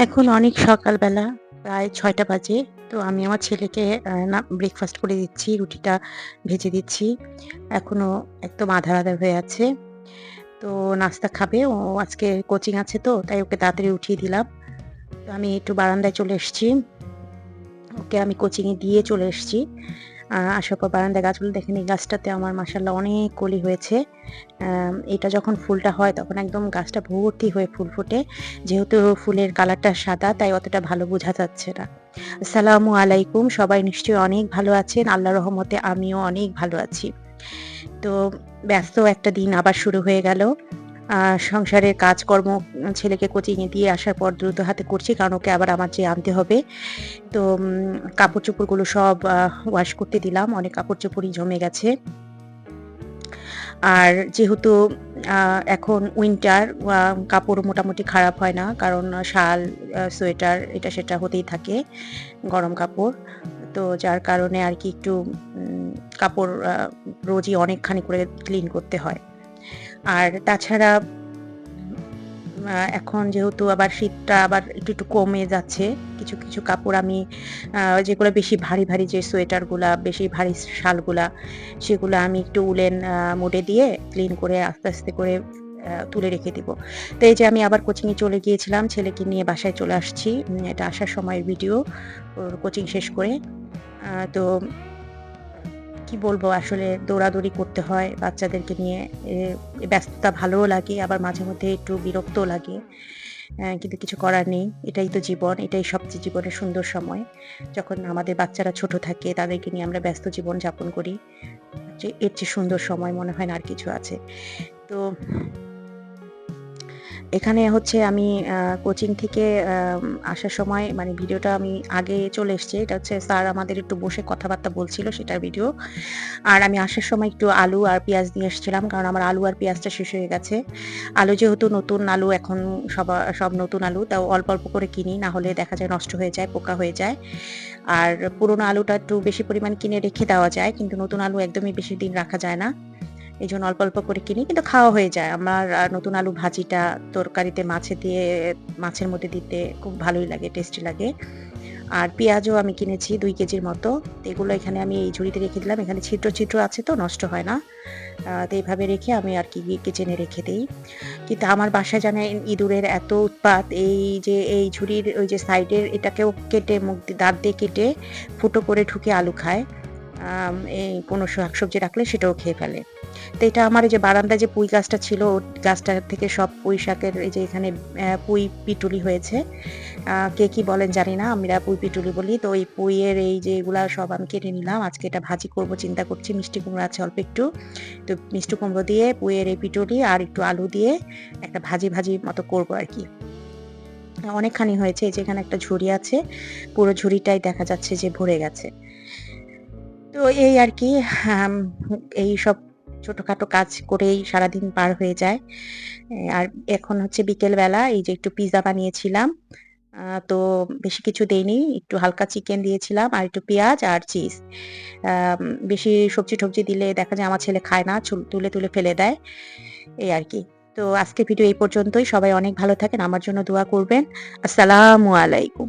এখন অনেক সকালবেলা, প্রায় ৬টা বাজে। তো আমি আমার ছেলেকে না ব্রেকফাস্ট করে দিচ্ছি, রুটিটা ভেজে দিচ্ছি। এখনো একদম আঁধার, আঁধার হয়ে আছে। তো নাস্তা খাবে। ও আজকে কোচিং আছে তো, তাই ওকে তাড়াতাড়ি উঠিয়ে দিলাম। তো আমি একটু বারান্দায় চলে এসেছি। ওকে আমি কোচিংয়ে দিয়ে চলে এসেছি। আসার পর বারান্দায় গাছগুলো দেখেন, এই গাছটাতে আমার মাশাআল্লাহ অনেক কলি হয়েছে। এটা যখন ফুলটা হয় তখন একদম গাছটা ভর্তি হয়ে ফুল ফোটে। যেহেতু ফুলের কালারটা সাদা তাই অতটা ভালো বোঝা যাচ্ছে না। আসসালামু আলাইকুম। সবাই নিশ্চয়ই অনেক ভালো আছেন। আল্লাহর রহমতে আমিও অনেক ভালো আছি। তো ব্যস্ত একটা দিন আবার শুরু হয়ে গেল। আ সংসারের কাজকর্ম ছেলেকে কোচিংয়ে দিয়ে আসার পর দ্রুত হাতে করছি, কারণ ওকে আবার আমার যেয়ে আনতে হবে। তো কাপড়-চোপড়গুলো সব ওয়াশ করতে দিলাম। অনেক কাপড়-চোপড়ই জমে গেছে। আর যেহেতু আ এখন উইন্টার, কাপড় মোটামুটি খারাপ হয় না। কারণ শাল, সোয়েটার এটা সেটা হতেই থাকে, গরম কাপড়। তো যার কারণে আরকি একটু কাপড় রোজই অনেকখানি করে ক্লিন করতে হয়। আর তাছাড়া এখন যেহেতু আবার শীতটা আবার একটু, একটু কমে যাচ্ছে। কিছু, কিছু কাপড় আমি যেগুলো বেশি ভারী, ভারী যে সোয়েটারগুলা, বেশি ভারী শালগুলা, সেগুলা আমি একটু উলেন মোডে দিয়ে ক্লিন করে আস্তে, আস্তে করে তুলে রেখে দিব। তো এই যে আমি আবার কোচিংয়ে চলে গিয়েছিলাম। ছেলেকে নিয়ে বাসায় চলে আসছি। এটা আসার সময়ের ভিডিও, ওর কোচিং শেষ করে। তো কি বলবো, আসলে দৌড়াদৌড়ি করতে হয় বাচ্চাদেরকে নিয়ে। এ এ ব্যস্ততা ভালোও লাগে, আবার মাঝে মধ্যে একটু বিরক্তও লাগে। কিন্তু কিছু করার নেই। এটাই তো জীবন। এটাই সবচেয়ে জীবনের সুন্দর সময়। যখন আমাদের বাচ্চারা ছোট থাকে তাদেরকে নিয়ে আমরা ব্যস্ত জীবন যাপন করি। এর চেয়ে সুন্দর সময় মনে হয় না আর কিছু আছে। তো এখানে হচ্ছে আমি কোচিং থেকে আসার সময় মানে ভিডিওটা আমি আগে চলে এসেছি। এটা হচ্ছে স্যার আমাদের একটু বসে কথাবার্তা বলছিল সেটার ভিডিও। আর আমি আসার সময় একটু আলু আর পেঁয়াজ নিয়ে এসেছিলাম। কারণ আমার আলু আর পেঁয়াজটা শেষ হয়ে গেছে। আলু যেহেতু নতুন আলু এখন, সব নতুন আলু, তাও অল্প, অল্প করে কিনি। না হলে দেখা যায় নষ্ট হয়ে যায়, পোকা হয়ে যায়। আর পুরোনো আলুটা একটু বেশি পরিমাণ কিনে রেখে দেওয়া যায়। কিন্তু নতুন আলু একদমই বেশি দিন রাখা যায় না। এজন্য অল্প, অল্প করে কিনি, কিন্তু খাওয়া হয়ে যায়। আমার নতুন আলু ভাজিটা তরকারিতে মাছের মধ্যে দিতে খুব ভালোই লাগে, টেস্টি লাগে। আর পেঁয়াজও আমি কিনেছি ২ কেজির মতো। তো এগুলো এখানে আমি এই ঝুড়িতে রেখে দিলাম। এখানে ছিদ্র, ছিদ্র আছে তো নষ্ট হয় না। তো এইভাবে রেখে আমি আরকি কিচেনে রেখে দেই। কিন্তু আমার বাসায় জানেন ইঁদুরের এত উৎপাত, এই যে এই ঝুড়ির ওই যে সাইডের এটাকেও কেটে, মুখ দিয়ে দাঁত দিয়ে কেটে ফুটো করে ঢুকে আলু খায়। এই কোনো শাকসবজি রাখলে সেটাও খেয়ে ফেলে। তো এটা আমার এই যে বারান্দায় যে পুঁই গাছটা ছিল, গাছটা থেকে সব পুঁই শাকের এই যে এখানে পুঁই পিটুলি হয়েছে। কে কি বলেন জানি না। আমরা পুঁই পিটুলি বলি। তো ওই পুঁইয়ের এই যে এগুলা সব আমি কেটে নিলাম। আজকে এটা ভাজি করব চিন্তা করছি। মিষ্টি কুমড়ো আছে অল্প একটু। তো মিষ্টি কুমড়ো দিয়ে পুঁইয়ের এই পিটুলি আর একটু আলু দিয়ে একটা ভাজি, ভাজি মতো করব আরকি। অনেকখানি হয়েছে। এই যে এখানে একটা ঝুড়ি আছে। পুরো ঝুড়িটাই দেখা যাচ্ছে যে ভরে গেছে। তো এই আরকি, আম এইসব ছোটখাটো কাজ করেই সারাদিন পার হয়ে যায়। আর এখন হচ্ছে বিকেল বেলা, এই যে একটু পিজ্জা বানিয়েছিলাম। তো বেশি কিছু দেইনি। একটু হালকা চিকেন দিয়েছিলাম আর একটু পেঁয়াজ আর চিজ। আম বেশি সবজি-টবজি দিলে দেখা যায় আমার ছেলে খায় না। তুলে, তুলে ফেলে দেয়। এই আরকি। তো আজকের ভিডিও এই পর্যন্তই। সবাই অনেক ভালো থাকেন। আমার জন্য দোয়া করবেন। আসসালামু আলাইকুম।